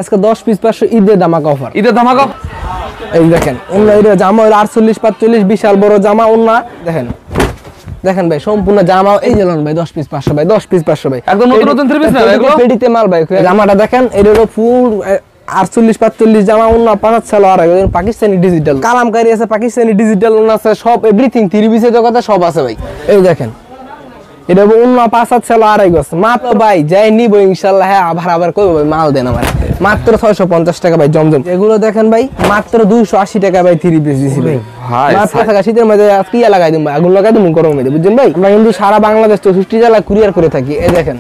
আজকে 10 পিস 500 ঈদের ধামাকা অফার। ঈদের ধামাকা এই দেখেন ওন্না এর জামা হলো 48 45 বিশাল বড় জামা ওন্না দেখেন। দেখেন ভাই সম্পূর্ণ জামা এই যে লন ভাই 10 পিস 500 ভাই 10 পিস 500 ভাই একদম নতুন নতুন থ্রি পিস না এগুলো পেডিতে মাল ভাই। জামাটা দেখেন এর হলো ফুল 48 45 জামা ওন্না 5 সাল আর পাকিস্তানি ডিজিটাল কালামকারী আছে, পাকিস্তানি ডিজিটাল ওন্না আছে, সব এভরিথিং থ্রি পিসের জগতে সব আছে ভাই। এই দেখেন এটা অন্য 5 সাল আড়াই গছ মাত্র ভাই যাই নিব ইনশাআল্লাহ। হ্যাঁ আবার কইবো ভাই মাল দেন আমার মাত্র 650 টাকা ভাই জমজম। এগুলো দেখেন ভাই মাত্র 280 টাকা ভাই থ্রি পিস দিছি ভাই। মাত্র টাকা শীতের মধ্যে আজকে লাগাই দিম ভাই, আগুন লাগাই দিম গরম মধ্যে বুঝছেন ভাই। আমরা কিন্তু সারা বাংলাদেশ 64 জেলা কুরিয়ার করে থাকি। এই দেখেন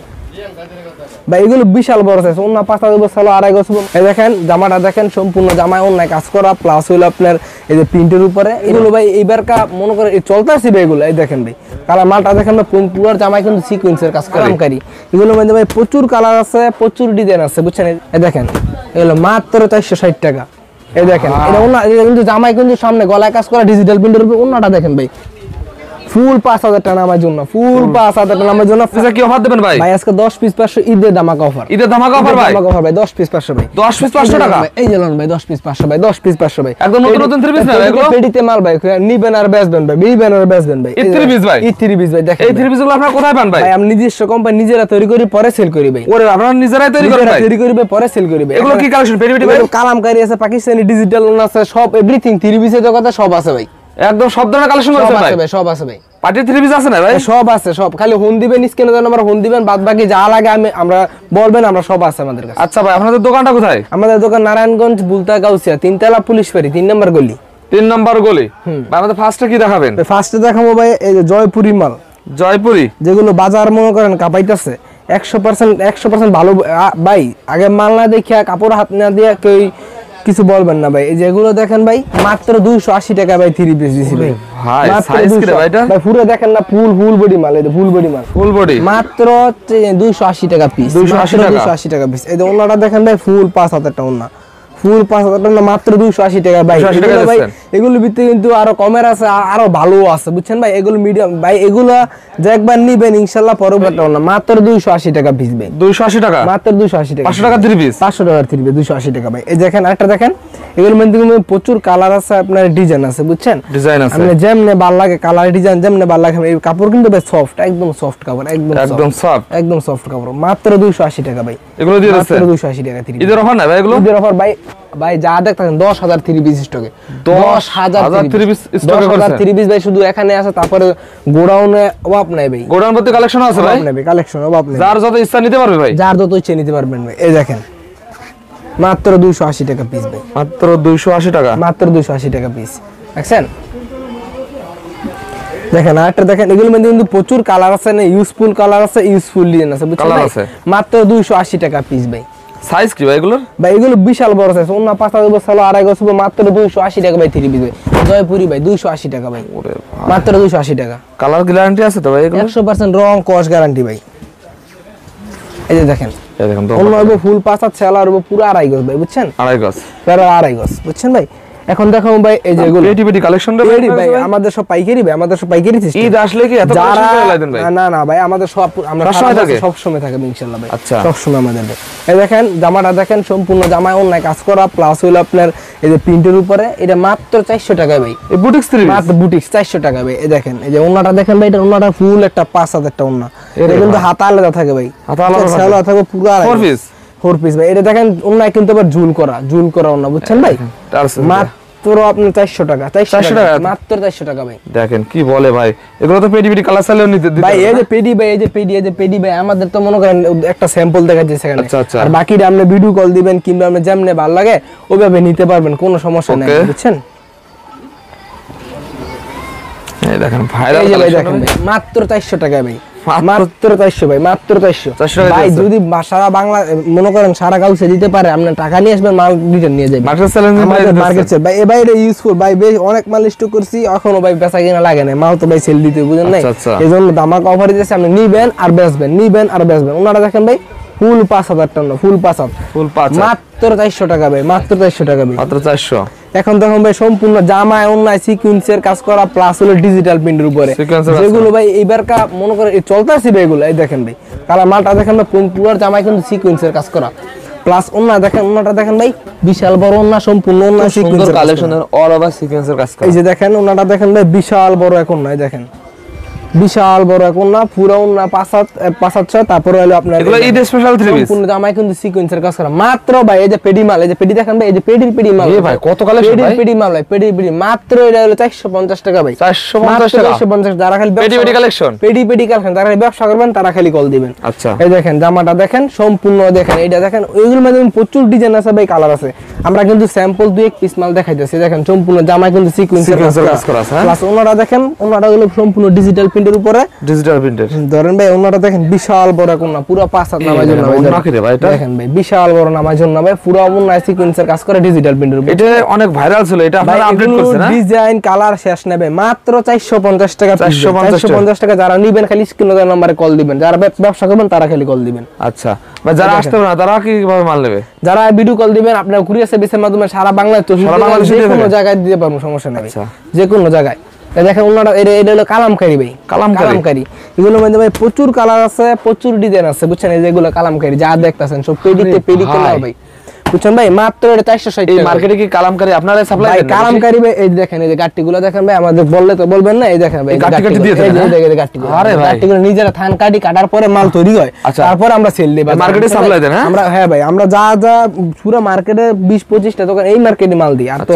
ভাই এগুলো বিশাল বড় সাইজ অন্য 5 সাল আড়াই গছ। এই দেখেন জামাটা দেখেন সম্পূর্ণ জামায় অন্য কাজ করা প্লাস হইলো আপনার এই যে প্রিন্টের উপরে। এগুলো ভাই এইবারকা মনে করে চলতেছে ভাই এগুলো। এই দেখেন ভাই কালার মালটা দেখেন না পুরার জামায় কিন্তু সিকোয়েন্সের কাজ কালামকারী। এগুলোর মধ্যে ভাই প্রচুর কালার আছে, প্রচুর ডিজাইন আছে বুঝছেন। এই দেখেন এগুলো মাত্র 460 টাকা। এই দেখেন এটা অন্য কিন্তু জামায় কিন্তু সামনে গলায় কাজ করা ডিজিটাল প্রিন্টের উপরে অন্যটা দেখেন ভাই ফুল 5000 টাকা আমার জন্য, ফুল 5000 টাকা আমার জন্য। আচ্ছা কি অফার দিবেন ভাই? ভাই আজকে 10 পিস 500 ঈদের ধামাকা অফার। ঈদের ধামাকা অফার ভাই, ধামাকা অফার ভাই 10 পিস 500 ভাই 10 পিস 500 টাকা। এই যে লন ভাই 10 পিস 500 ভাই 10 পিস 500 ভাই একদম নতুন নতুন থ্রি পিস না এগুলো পেডিতে মাল ভাই নিবেন আর বেচবেন ভাই, নিবেন আর বেচবেন ভাই। এই থ্রি পিস ভাই, এই থ্রি পিস ভাই দেখেন এই থ্রি পিস গুলো আপনারা কোথায় পান ভাই? ভাই আমি নিজস্ব কোম্পানি নিজেরা তৈরি করি পরে সেল করি ভাই। ওরে আপনারা নিজেরাই তৈরি করেন ভাই? তৈরি করি ভাই পরে সেল করি ভাই। এগুলো কি কালেকশন পেডি পেডি ভাই? কালামকারী আছে, পাকিস্তানি ডিজিটাল ওন আছে, সব এভরিথিং থ্রি পিসের জগতে সব আছে ভাই। একদম সব ধরনের কালেকশন আছে ভাই, সব আছে ভাই। পার্টি থ্রি পিস আছে না ভাই? সব আছে সব, খালি ফোন দিবেন স্ক্রিনে দেন আমরা ফোন দিবেন, বাদ বাকি যা লাগে আমরা বলবেন, আমরা সব আছে আমাদের কাছে। আচ্ছা ভাই আপনাদের দোকানটা কোথায়? আমাদের দোকান নারায়ণগঞ্জ বুলতা গাউসিয়া 3 তলা পুলিশ ফাঁড়ি 3 নম্বর গলি। 3 নম্বর গলি। ভাই আমাদের ফার্স্টে কি দেখাবেন? ফার্স্টে দেখাবো ভাই এই যে জয়পুরি মাল, জয়পুরি যেগুলো বাজার মনে করেন কাপাইতেছে 100% ভালো ভাই। আগে মাল না দেখিয়া কাপড় হাত না দিয়া কেউ কিছু বলবেন না ভাই। এই যেগুলো দেখেন ভাই মাত্র 280 টাকা ভাই থ্রি পিস দিছি ভাই। ভাই সাইজ কি রে ভাই এটা? ভাই পুরো দেখেন না ফুল বডি মাল, এই যে ফুল বডি মাল, ফুল বডি মাত্র 280 টাকা পিস। 280 টাকা পিস। এই যে ওন্নাটা দেখেন ভাই ফুল 5000 টাকা ওন্না, ফুল 5000 টাকা মাত্র 280 টাকা ভাই। এগুলো ভাই এগুলোর ভিতরে কিন্তু আরো কমের আছে, আরো ভালো আছে বুঝছেন ভাই। এগুলো মিডিয়াম ভাই, এগুলো যে একবার নিবেন ইনশাআল্লাহ পরবর্তী না মাত্র 280 টাকা পিস ভাই। 280 টাকা মাত্র 280 টাকা 500 টাকা থ্রি পিস 500 টাকার থ্রি পিস 280 টাকা ভাই। এই দেখেন আরেকটা দেখেন এগুলোর মধ্যে প্রচুর কালার আছে, আপনার ডিজাইন আছে বুঝছেন, ডিজাইন আছে। আপনি যেমনে ভালো লাগে কালার ডিজাইন যেমনে ভালো লাগে। এই কাপড় কিন্তু ভাই সফট, একদম সফট কাপড়, একদম সফট কাপড় মাত্র 280 টাকা ভাই। এগুলো দিয়ে দিচ্ছেন মাত্র 280 টাকা থ্রি পিস। ঈদের অফার না ভাই এগুলো? ঈদের অফার ভাই। ভাই যা দেখতেছেন 10000 থ্রি পিস স্টকে, 10000 থ্রি পিস স্টকে করেছেন থ্রি পিস ভাই শুধু এখানে আছে। তারপরে গোডাউনে অভাব নাই ভাই, গোডাউন ভর্তি কালেকশন আছে ভাই, কালেকশন অভাব নাই, যার যত ইচ্ছা নিতে পারবে ভাই, যার যত ইচ্ছা নিতে পারবেন ভাই। এই দেখেন মাত্র 280 টাকা পিস ভাই, মাত্র 280 টাকা, মাত্র 280 টাকা পিস দেখছেন। দেখেন আরেকটা দেখেন এগুলোর মধ্যে কিন্তু প্রচুর কালার আছে, না ইউজফুল কালার আছে, ইউজফুল ডিজাইন আছে বুঝছেন ভাই। মাত্র 280 টাকা পিস ভাই। সাইজ কি ভাই এগুলোর? ভাই এগুলো বিশাল বড় সাইজ অন্য 5000 সাল আড়াই গছ মাত্র 280 টাকা ভাই থ্রি পিস ভাই। জয়পুরি ভাই 280 টাকা ভাই, মাত্র 280 টাকা। কালার গ্যারান্টি আছে তো ভাই এগুলো? 100% রং কস গ্যারান্টি ভাই। এই যে দেখেন অন্য হবে ফুল 5000 সাল আর পুরো আড়াই গছ ভাই বুঝছেন, আড়াই গছ পুরো আড়াই গছ বুঝছেন ভাই। এখন দেখো ভাই এই যে এগুলো পেটি কালেকশন রে ভাই, আমাদের সব পাইকারি ভাই, আমাদের সব পাইকারি সিস্টেম। ঈদ আসলে কি এত কালেকশন করে লাইদেন ভাই? না ভাই আমাদের সব আমরা সব সময় থাকে ইনশাআল্লাহ ভাই, আচ্ছা সব সময় আমাদের ভাই। এই দেখেন জামাটা দেখেন সম্পূর্ণ জামায় অন্যায় কাজ করা প্লাস হইলো আপনার এই যে প্রিন্টের উপরে। এটা মাত্র 400 টাকা ভাই। এই বুটিক্স থ্রি পিস মাত্র বুটিক্স 400 টাকা ভাই। এই দেখেন এই যে ওন্নাটা দেখেন ভাই, এটা ওন্নাটা ফুল একটা 5000 টাকা ওন্না। এটা কিন্তু হাতা আলাদা থাকে ভাই, হাতা আলাদা থাকে পুরো আড়াই ফোর পিস ভাই। এটা দেখেন ওন্নায় কিন্তু আবার ঝুল করা ওন্না বুঝছেন ভাই। মাত্র আপনি 400 টাকা, 400 টাকা মাত্র 400 টাকা ভাই। দেখেন কি বলে ভাই, এগুলো তো পেডি কালার চাইলেও নিতে দিতে ভাই। এই যে পেডি ভাই, এই যে পেডি ভাই আমাদের তো মনে করেন একটা স্যাম্পল দেখাচ্ছি সেখানে, আর বাকিটা আপনি ভিডিও কল দিবেন কিংবা আপনি যেমনে ভালো লাগে ওইভাবে নিতে পারবেন, কোনো সমস্যা নাই বুঝছেন। এই দেখেন ভাইরাল কালেকশন ভাই মাত্র 400 টাকা ভাই, মাত্র 400 ভাই, মাত্র 400 ভাই। যদি সারা বাংলা মনে করেন সারা গাউসে দিতে পারে, আপনি টাকা নিয়ে আসবেন, মাল রিটার্ন নিয়ে যাবেন। মার্কেট সেল ভাই, এবারে এটা ইউজফুল ভাই, বেশ অনেক মাল স্টক করছি, এখনো ভাই বেচা কিনা লাগে না, মাল তো ভাই সেল দিতে বুঝেন নাই। এইজন্য ধামাকা অফার দিতেছে, আপনি নিবেন আর বেচবেন। ওনারা দেখেন ভাই ফুল 5000 টাকা, ফুল 5 মাত্র 400 টাকা ভাই, মাত্র 400 টাকা ভাই, মাত্র 400। এখন দেখুন ভাই সম্পূর্ণ জামায় অন্যায় সিকোয়েন্সের কাজ করা প্লাস হলো ডিজিটাল প্রিন্টের উপরে, যেগুলো ভাই এইবারকা মনে করে চলতেছে ভাই এগুলো। এই দেখেন ভাই কালার মালটা দেখেন না পুরার জামায় কিন্তু সিকোয়েন্সের কাজ করা প্লাস ওন্না দেখেন, ওন্নাটা দেখেন ভাই বিশাল বড় ওন্না, সম্পূর্ণ ওন্না সুন্দর সিকোয়েন্সের কালেকশনের অল ওভার সিকোয়েন্সের কাজ করা। এই যে দেখেন ওন্নাটা দেখেন ভাই বিশাল বড় এক ওন্না, এই দেখেন বিশাল বড় এক ওন্না, পুরো ওন্না 5-7 তারপরে হলো আপনার এগুলো ঈদ স্পেশাল থ্রি পিস। সম্পূর্ণ জামায় কিন্তু সিকোয়েন্সের কাজ করা মাত্র ভাই। এই যে পেডি মাল, এই যে পেডি দেখেন ভাই, এই যে পেডি মাল ভাই কত কালেকশন ভাই, পেডি মাল ভাই, পেডি মাত্র এটা হলো 450 টাকা ভাই, 450 টাকা 450। যারা খালি পেডি কালেকশন, পেডি কালেকশন, যারা ব্যবসা করবেন তারা খালি কল দিবেন। আচ্ছা এই দেখেন জামাটা দেখেন সম্পূর্ণ, দেখেন এটা দেখেন, ওইগুলোর মধ্যে প্রচুর ডিজাইন আছে ভাই, কালার আছে। আমরা কিন্তু স্যাম্পল 2-1 পিস মাল দেখাইতেছি। দেখেন সম্পূর্ণ জামায় কিন্তু সিকোয়েন্সের কাজ করা আছে। প্লাস ওনারা দেখেন, ওনারা হলো সম্পূর্ণ ডিজিটাল প্রিন্টের উপরে, ডিজিটাল প্রিন্টের। ধরেন ভাই ওনারা দেখেন বিশাল বড় কোন না, পুরো 5 হাত নামার জন্য ভাই, দেখেন ভাই বিশাল বড় নামার জন্য ভাই, পুরো ওনার সিকোয়েন্সের কাজ করে ডিজিটাল প্রিন্টের উপরে। এটা অনেক ভাইরাল ছিল, এটা আপনারা আপডেট করছেন না? ডিজাইন কালার শেষ নেবে মাত্র 450 টাকা, 450 টাকা। যারা নিবেন খালি স্ক্রিনে নম্বরে কল দিবেন, যারা ব্যবসা করবেন তারা খালি কল দিবেন। আচ্ছা ভাই, যারা আসতে পারে না তারা কিভাবে মাল নেবে? যারা ভিডিও কল দিবেন আপনার কুরিয়ার সার্ভিসের মাধ্যমে সারা বাংলাদেশ, যে কোনো জায়গায় দিতে পারবো, সমস্যা নেই, যে কোনো জায়গায়। দেখেন ওনারা এটা হলো কালামকারী ভাই, কালামকারী। এগুলোর মধ্যে ভাই প্রচুর কালার আছে, প্রচুর ডিজাইন আছে, বুঝছেন? এই যেগুলো কালামকারী যা দেখতাছেন সব পেডি কালার ভাই, বুঝছেন ভাই? মাত্র এটা 460 টাকা। মার্কেটে কি কালামকারী আপনারা সাপ্লাই দেন? কালামকারী ভাই এই দেখেন, এই যে গাট্টিগুলো দেখেন ভাই, আমাদের বললে তো বলবেন না, এই দেখেন ভাই গাট্টি দিয়ে দেন, এই যে গাট্টিগুলো। আরে ভাই গাট্টিগুলো নিজেরা থান কাটার পরে মাল তৈরি হয়, তারপর আমরা সেল দিই মার্কেটে সাপ্লাই দেন। আমরা হ্যাঁ ভাই, আমরা যা পুরো মার্কেটে 20-25টা দোকান এই মার্কেটে মাল দিই, আর তো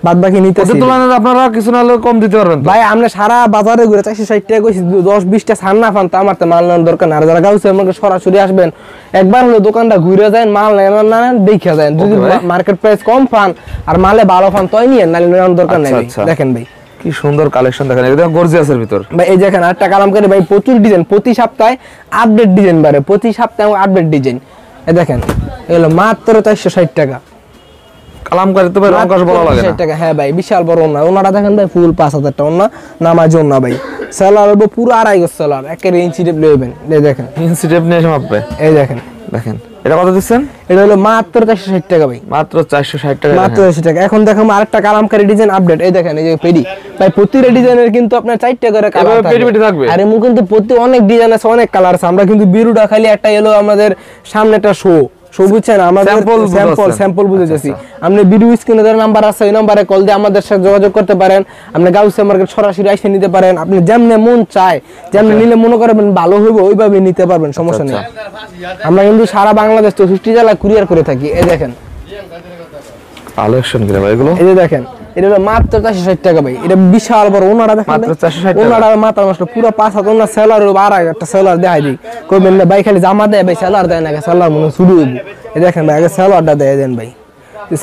বাদ বাকি নিতে তুলনায় আপনারা কিছু না হলেও কম দিতে পারবেন ভাই। আমরা সারা বাজারে ঘুরে 460 টাকা কইছি, 10-20টা ছাড় না পান তো আমার তো মাল নেওয়ার দরকার না। আর যারা গাউছে আমাকে সরাসরি আসবেন, একবার হলো দোকানটা ঘুরে যায়, মাল না দেখে যায়, যদি মার্কেট প্রাইস কম পান আর মালে ভালো পান তাই নিয়ে, নালে নেওয়ার দরকার নাই। দেখেন ভাই কি সুন্দর কালেকশন, দেখেন একদম গর্জিয়াসের ভিতর ভাই। এই দেখেন আরেকটা কালামকারী ভাই, প্রচুর ডিজাইন, প্রতি সপ্তাহে আপডেট ডিজাইন বাড়ে, প্রতি সপ্তাহে আপডেট ডিজাইন। এই দেখেন এগুলো মাত্র 460 টাকা। কালামকারী তো ভাই রং কস বলা লাগে না। 460 টাকা হ্যাঁ ভাই, বিশাল বড় ওন্না। ওন্নাটা দেখেন ভাই ফুল 5000 টাকা ওন্না, নামাজ ওন্না ভাই। সেলার হবে পুরো 2.5 গজ সেলার, একেবারে ইঞ্চি টেপ লইবেন। এই দেখেন ইঞ্চি টেপ নিয়ে মাপবে। এই দেখেন এটা কত দিচ্ছেন? এটা হলো মাত্র 460 টাকা ভাই, মাত্র 460 টাকা, মাত্র 460 টাকা। এখন দেখো আরেকটা কালামকারী ডিজাইন আপডেট। এই দেখেন এই যে পেডি ভাই, প্রতিটা ডিজাইনের কিন্তু আপনার 4টা করে কালার থাকবে। আর এমন কিন্তু প্রতি অনেক ডিজাইন আছে, অনেক কালার আছে। আমরা কিন্তু বিরুটা খালি একটা এলো আমাদের সামনে একটা বুঝছেন, আমাদের স্যাম্পল বুঝেছি। আপনি ভিডিও স্ক্রিনে দেওয়ার নাম্বার আছে, এই নম্বরে কল দিয়ে আমাদের সাথে যোগাযোগ করতে পারেন। আপনি গাউসে মার্কেট সরাসরি এসে নিতে পারেন, আপনি যেমনে মন চায় যেমনে নিলে মনে করবেন ভালো হইব ওইভাবে নিতে পারবেন, সমস্যা নেই। আমরা কিন্তু সারা বাংলাদেশ 64 জেলায় কুরিয়ার করে থাকি। এই দেখেন কালেকশন কি ভাই এগুলো? এই যে দেখেন এটা হলো মাত্র 460 টাকা ভাই, এটা বিশাল বড় ওনারা দেখেন, মাত্র 460 টাকা। ওনারা মাথা নষ্ট পুরো 5 হাত ওনার সেলার আর একটা সেলার দেখাই দিই, কইবেন না ভাই খালি জামা দেয় ভাই, সেলার দেয় না, সেলার মনে শুরু হইব। এই দেখেন ভাই আগে সেলারটা দিয়ে দেন ভাই,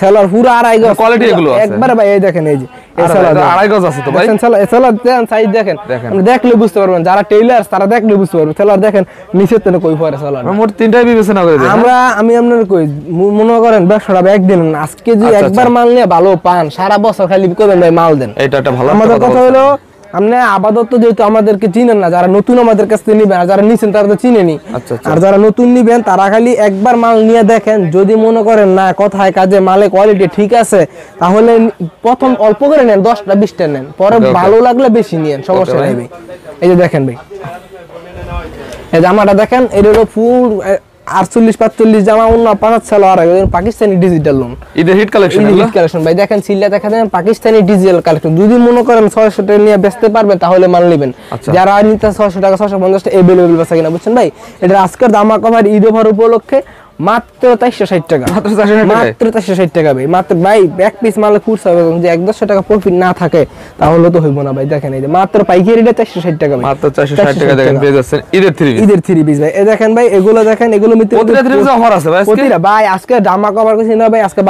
সেলার পুরো 2.5 গজ কোয়ালিটি এগুলো আছে একবার ভাই। এই দেখেন এই যে এই সেলার 2.5 গজ আছে তো ভাই, সেলার দেন সাইজ দেখেন, আপনি দেখলে বুঝতে পারবেন, যারা টেইলার তারা দেখলে বুঝতে পারবে। সেলার দেখেন নিচে তো কই পড়ে সেলার, মোট 3টাই বিবেচনা করে দেন। আমি আপনার কই মনে করেন ব্যবসাটা একদিন আজকে যদি একবার মাল নিয়ে ভালো পান, সারা বছর খালি করবেন ভাই মাল দেন। এটা একটা ভালো আমাদের কথা হলো আপনি আপাতত যেহেতু আমাদেরকে চিনেন না, যারা নতুন আমাদের কাছ থেকে নিবেন, আর যারা নিছেন তারা তো চিনেনি, আর যারা নতুন নিবেন তারা খালি একবার মাল নিয়ে দেখেন, যদি মনে করেন না কথায় কাজে মালে কোয়ালিটি ঠিক আছে, তাহলে প্রথম অল্প করে নেন, 10টা 20টা নেন, পরে ভালো লাগলে বেশি নিয়েন, সমস্যা নেই ভাই। এই যে দেখেন ভাই এই জামাটা দেখেন, এটা হলো ফুল 48-45 জামা, অন্য 5 সালোয়ার, পাকিস্তানি ডিজিটাল লোন, ঈদের হিট কালেকশন, হিট কালেকশন ভাই। দেখেন সিল্লা দেখা দেন পাকিস্তানি ডিজিটাল কালেকশন, যদি মনে করেন 600 টাকা নিয়ে বেচতে পারবেন তাহলে মাল নেবেন। যারা নিতে 600 টাকা 650 টাকা अवेलेबल আছে কিনা, বুঝছেন ভাই? এটা আজকের দামা কভার ঈদ অফার উপলক্ষে মাত্র 460 টাকা, মাত্র 460 টাকা ভাই। মাত্র ভাই এক পিস মালে খুরসা হবে, যদি 100 টাকা প্রফিট না থাকে তাহলে তো হইব না ভাই। দেখেন এই যে মাত্র পাইকারিটা 460 টাকা ভাই, মাত্র 460 টাকা দেখেন পেয়ে যাচ্ছেন ঈদের 3 পিস, ঈদের 3 পিস ভাই। এই দেখেন ভাই এগুলো দেখেন, এগুলো মিতে প্রতিটা 3 পিস অফার আছে ভাই আজকে। প্রতিটা ভাই আজকে জামা কভার কইছি না ভাই, আজকে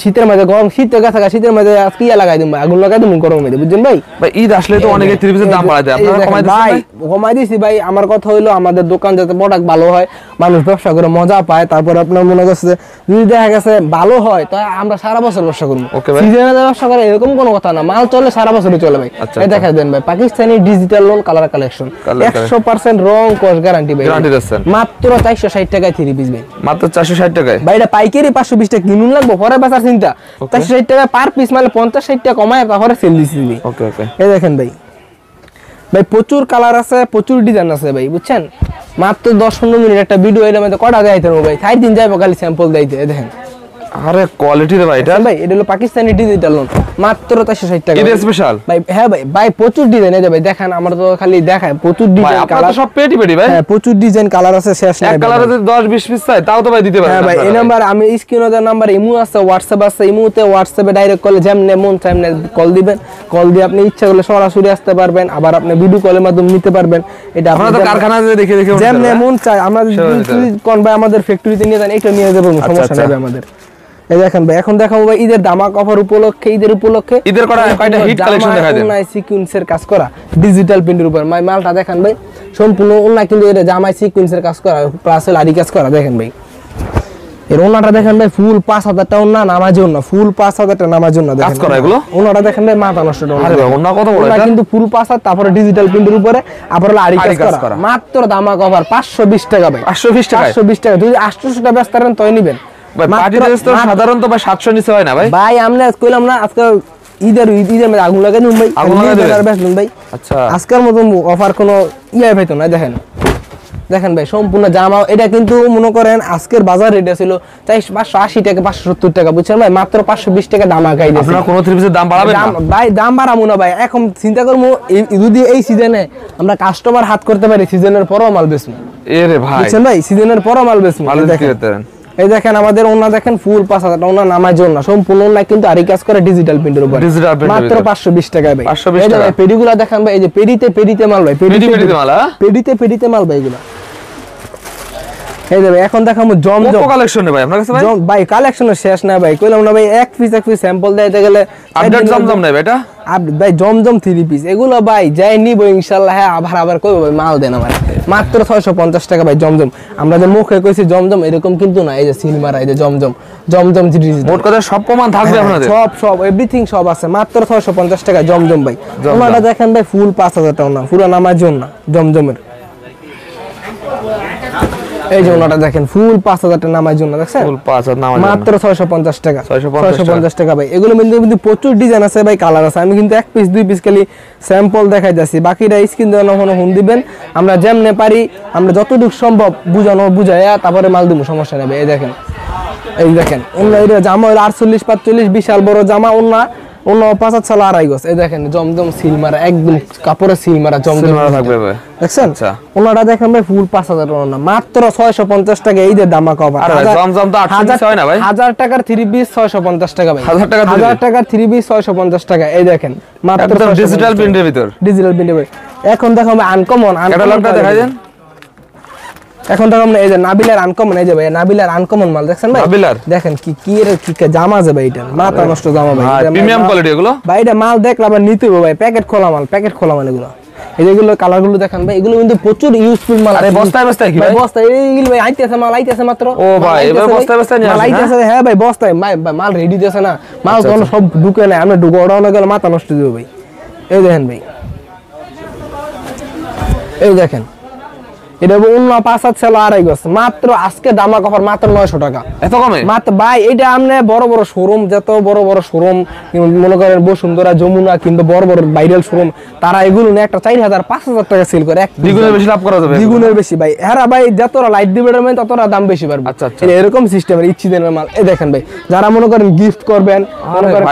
শীতের মধ্যে গরম, শীতের কাছে শীতের মধ্যে আজকে ইয়া লাগাই দিম ভাই, আগুন লাগাই দিম গরমের মধ্যে, বুঝছেন ভাই? ভাই ঈদ আসলে তো অনেকে 3 পিসের দাম বাড়ায় দেয়, আপনারা কমাই দিছেন ভাই? কমাই দিছি ভাই। আমার কথা হলো আমাদের দোকান যাতে প্রোডাক্ট ভালো হয়, মানুষ ব্যবসা করে মজা পায়, তারপর আপনার মনে করছে যদি দেখা গেছে ভালো হয় তো আমরা সারা বছর ব্যবসা করবো। সিজনে ব্যবসা করে এরকম কোনো কথা না, মাল চলে সারা বছরই চলে ভাই। এই দেখা দেন ভাই Pakistani digital loan colour collection, 100% রং কস গ্যারান্টি ভাই, মাত্র 460 টাকায় 3 পিস ভাই, মাত্র 460 টাকায় ভাই। এটা পাইকারি 520 টাকা কিনুন লাগবে, পরে বেচার চিন্তা। 460 টাকা পার পিস, মানে 50-60 টাকা কমায় তারপরে সেল দিছি ভাই। ওকে ওকে। এই দেখেন ভাই ভাই প্রচুর কালার আছে, প্রচুর ডিজাইন আছে ভাই, বুঝছেন? মাত্র 10-15 মিনিট একটা ভিডিও, এর মধ্যে কটা দেখাইতে হবে ভাই? 4 দিন যাইবো খালি স্যাম্পল দিতে। দেখেন আরে কোয়ালিটি রে ভাই, এটা ভাই এটা হলো পাকিস্তানি ডিজিটাল লোন, মাত্র 460 টাকা। এটা স্পেশাল ভাই। হ্যাঁ ভাই, ভাই প্রচুর ডিজাইন আছে ভাই, দেখেন আমরা তো খালি দেখাই প্রচুর ভাই, ডিজাইন আপনারা কালার। তো সব পেটি পেটি ভাই। হ্যাঁ প্রচুর ডিজাইন কালার আছে, শেষ নাই এক কালারে যদি 10-20 পিস চাই তাও তো ভাই দিতে পারবেন। হ্যাঁ ভাই, এই নাম্বার আমি স্ক্রিনে দেওয়া নাম্বার ইমো আছে, হোয়াটসঅ্যাপ আছে, ইমোতে হোয়াটসঅ্যাপে ডাইরেক্ট কলে যেমনে মন চাইমনে কল দিবেন, কল দিয়ে আপনি ইচ্ছা করলে সরাসরি আসতে পারবেন, আবার আপনি ভিডিও কলের মাধ্যমে নিতে পারবেন। এটা আপনারা তো কারখানা দেখে দেখে যেমনে মন চাই আমরা কোন ভাই আমাদের ফ্যাক্টরিতে নিয়ে যান, এটা নিয়ে যাবো, সমস্যা নেই আমাদের। এই দেখেন ভাই, এখন দেখাবো ভাই ঈদের ধামাক অফার উপলক্ষে, ঈদের উপলক্ষে ঈদের কয়টা হিট কালেকশন দেখাই দেন। অনলাইন সিকোয়েন্সের কাজ করা ডিজিটাল প্রিন্টের উপর ভাই, মালটা দেখেন ভাই সম্পূর্ণ অনলাইন, কিন্তু এটা জামাই সিকোয়েন্সের কাজ করা প্লাস আরি কাজ করা। দেখেন ভাই এর ওনাটা দেখেন ভাই, ফুল 5000 টাকা ওনা নামার জন্য, ফুল 5000 টাকা নামার জন্য কাজ করা এগুলো। ওনাটা দেখেন ভাই মাথা নষ্ট। আরে ভাই ওনা কত বড় এটা, কিন্তু ফুল 5000, তারপরে ডিজিটাল প্রিন্টের উপরে আবার আরি কাজ করা, মাত্র ধামাক অফার 520 টাকা ভাই। 520 টাকা, 520 টাকা। যদি 800 টাকা ব্যস্ত করেন তাই নেবেন ভাই। পার্টি ড্রেস তো সাধারণত ভাই 700 নিচে হয় না ভাই। ভাই আমরা কইলাম না আজকে ঈদের মধ্যে আগুন লাগাই দিন ভাই, আগুন লাগাই দিবেন বেচবেন ভাই। আচ্ছা, আজকের মতো অফার কোনো পাইতো না। দেখেন দেখেন ভাই সম্পূর্ণ জামা, এটা কিন্তু মনে করেন আজকের বাজার রেট ছিল 580 টাকা 570 টাকা, বুঝছেন ভাই? মাত্র 520 টাকা দাম আগাই দিয়েছে। আপনারা কোন থ্রি পিসের দাম বাড়াবেন না ভাই? দাম বাড়াবো না ভাই, এখন চিন্তা করবো যদি এই সিজনে আমরা কাস্টমার হাত করতে পারি, সিজনের পরও মাল বেচবো। এরে ভাই, বুঝছেন ভাই, সিজনের পরও মাল বেচবো। এই দেখেন আমাদের ওনা দেখেন ফুল 5000 টাকা ওনা নামার জন্য, সম্পূর্ণ ওনা কিন্তু আরি কাজ করে ডিজিটাল প্রিন্টের উপর, মাত্র 520 টাকা ভাই। 520 টাকা। পেডিগুলা দেখেন ভাই, এই যে পেডিতে মাল ভাই, পেডিতে মাল ভাই এগুলা। এই যে ভাই এখন দেখাবো জমজম কালেকশন ভাই আপনার কাছে ভাই। ভাই কালেকশনের শেষ না ভাই, কইলাম না ভাই এক পিস স্যাম্পল দিতে গেলে আপডেট জমজম নাই এটা ভাই, জমজম 3 পিস এগুলো ভাই যাই নিব ইনশাআল্লাহ। হ্যাঁ আবার কইবো ভাই মাল দেন আমার, মাত্র 650 টাকা ভাই জমজম। আমরা যে মুখে কইছি জমজম এরকম কিন্তু না, এই যে সিলমারা, এই যে জমজম 3 পিস, মোট কথা সব প্রমাণ থাকবে আপনাদের, সব এভরিথিং সব আছে, মাত্র 650 টাকা জমজম ভাই। ওনাটা দেখেন ভাই ফুল 5000 টাকা না, পুরো নামার জন্য জমজমের। এই যে ওনাটা দেখেন ফুল 5000 টাকা নামার জন্য, দেখছেন ফুল 5000 নামার জন্য মাত্র 650 টাকা। 650 টাকা ভাই। এগুলো কিন্তু প্রচুর ডিজাইন আছে ভাই, কালার আছে। আমি কিন্তু এক পিস 2 পিস খালি স্যাম্পল দেখাই যাচ্ছি, বাকিটা স্ক্রিন দেওয়ানো ফোন দিবেন, আমরা যেমনে পারি আমরা যতটুকু সম্ভব বুঝাইয়া তারপরে মাল দিব, সমস্যা নেই। এই দেখেন, এই দেখেন ওনা, এটা জামা হলো 48-45 বিশাল বড় জামা, ওনা 5 সাল আড়াই গজ। এই দেখেন জমজম সিলমারা, একদম কাপড়ে সিলমারা জমজম থাকবে ভাই, দেখছেন? ওনাটা দেখেন ভাই ফুল 5000 টাকা না, মাত্র 650 টাকা। এই যে দামা কভার জমজম তো 800 হয় না ভাই, 1000 টাকার 3 পিস 650 টাকা ভাই, 1000 টাকার 3 পিস 650 টাকা। এই দেখেন মাত্র ডিজিটাল প্রিন্টের ভিতর, ডিজিটাল প্রিন্টের। এখন দেখো আনকমন ক্যাটালগটা দেখাই দেন। এখন দেখো এই যে নাবিলার আনকমন, এই যে ভাই নাবিলার আনকমন মাল দেখছেন ভাই, নাবিলার দেখেন কি জামা আছে ভাই, এটা মাথা নষ্ট জামা ভাই, প্রিমিয়াম কোয়ালিটি এগুলো ভাই। এটা মাল দেখলে আবার নিতে হবে ভাই, প্যাকেট খোলা মাল এগুলো। এই যেগুলো কালার গুলো দেখেন ভাই, এগুলো কিন্তু প্রচুর ইউজফুল মাল। আরে বস্তায় কি ভাই? বস্তায় এইগুলো ভাই আইতেছে মাল, আইতেছে মাত্র। ও ভাই এবার বস্তায় নিয়ে আসেন, আইতেছে। হ্যাঁ ভাই বস্তায় মাল রেডি দিয়েছে না, মাল তো সব ঢুকে না, আমরা ঢুকে ওড়ানো গেলে মাথা নষ্ট দিব ভাই। এই দেখেন ভাই, এই দেখেন এটা অন্য 5 ছিল আড়াই গজ, মাত্র আজকে দামা কভার মাত্র 900 টাকা। এত কমে মাত্র ভাই, এটা আমনে বড় শোরুম, যত বড় শোরুম মনে করেন বসুন্ধরা, যমুনা কিংবা বড় ভাইরাল শোরুম, তারা এগুলো নিয়ে একটা 4000-5000 টাকা সেল করে, দ্বিগুণের বেশি লাভ করা যাবে, দ্বিগুণের বেশি ভাই। হ্যাঁ ভাই, যতটা লাইট দিবে ততটা দাম বেশি পারবে। আচ্ছা এরকম সিস্টেমের ইচ্ছি দেন মাল। এই দেখেন ভাই, যারা মনে করেন গিফট করবেন, মনে করেন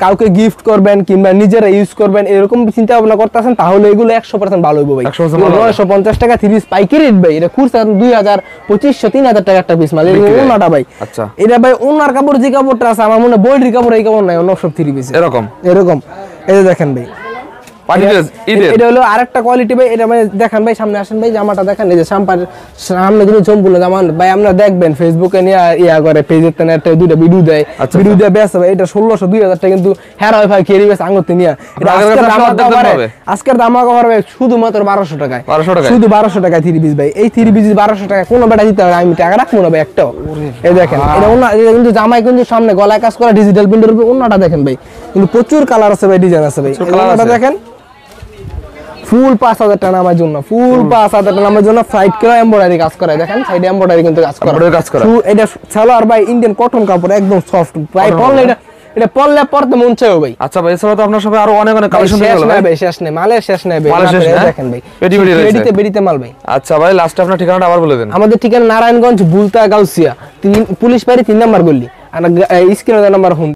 কাউকে গিফট করবেন কিংবা নিজেরা ইউজ করবেন, এরকম চিন্তা ভাবনা করতেছেন, তাহলে এগুলো 100% ভালো হইব ভাই। 950 টাকা 3 পিস পাইকারি রেট ভাই, এটা খুচরা 2000, 2500-3000 টাকা একটা পিস মাল। ওনাটা ভাই, আচ্ছা এটা ভাই ওনার কাপড় যে কাপড়টা আছে আমার মনে হয় বডির কাপড়, এই কাপড় নাই, অন্য সব 3 পিস এরকম। এই যে দেখেন ভাই, এটা হলো আরেকটা কোয়ালিটি ভাই। এটা মানে দেখেন ভাই, সামনে আসেন ভাই, জামাটা দেখেন, এই যে সামনে কিন্তু সম্পূর্ণ জামা ভাই। আমরা দেখবেন ফেসবুকে নিয়ে করে, পেজের তেনে একটা 2টা ভিডিও দেয়, ভিডিও দিয়ে বেচে ভাই। এটা 1600-2000 টাকা কিন্তু হেরা হয় ভাই, কেরি বেচ আঙুতে নিয়ে। আজকের দামা কভার ভাই শুধুমাত্র 1200 টাকায়, শুধু 1200 টাকায় 3 পিস ভাই। এই 3 পিস 1200 টাকা কোনো বেটা দিতে হবে, আমি টাকা রাখবো না ভাই একটাও। এই দেখেন এটা কিন্তু জামাই কিন্তু সামনে গলায় কাজ করা ডিজিটাল প্রিন্টের উপর। ওনাটা দেখেন ভাই, কিন্তু প্রচুর কালার আছে ভাই, ডিজাইন আছে ভাই। ওনাটা দেখেন ফুল 5000 টাকা নামার জন্য, ফুল 5000 টাকা নামার জন্য ফ্লাইট করে এমব্রয়ডারি কাজ করা, দেখেন সাইডে এমব্রয়ডারি কিন্তু কাজ করা। এটা সালোয়ার ভাই ইন্ডিয়ান কটন কাপড়, একদম সফট, প্রায় পরলে এটা পড়লে পড়তে মন চাইও ভাই। আচ্ছা ভাই, এছাড়া তো আপনার সবাই আরো অনেক অনেক কালেকশন শেষ পেয়ে গেল নাই ভাই। ভাই, শেষ নাই, মালের শেষ নাই ভাই। মালের শেষ নাই? দেখেন ভাই, পেটি পেটি রয়েছে। পেটিতে বেরিতে মাল ভাই। আচ্ছা ভাই, লাস্টে আপনার ঠিকানাটা আবার বলে দেন। আমাদের ঠিকানা নারায়ণগঞ্জ বুলতা গাউসিয়া, পুলিশ বাড়ি 3 নাম্বার গলি, আর স্ক্রিনে নাম্বার ফোন।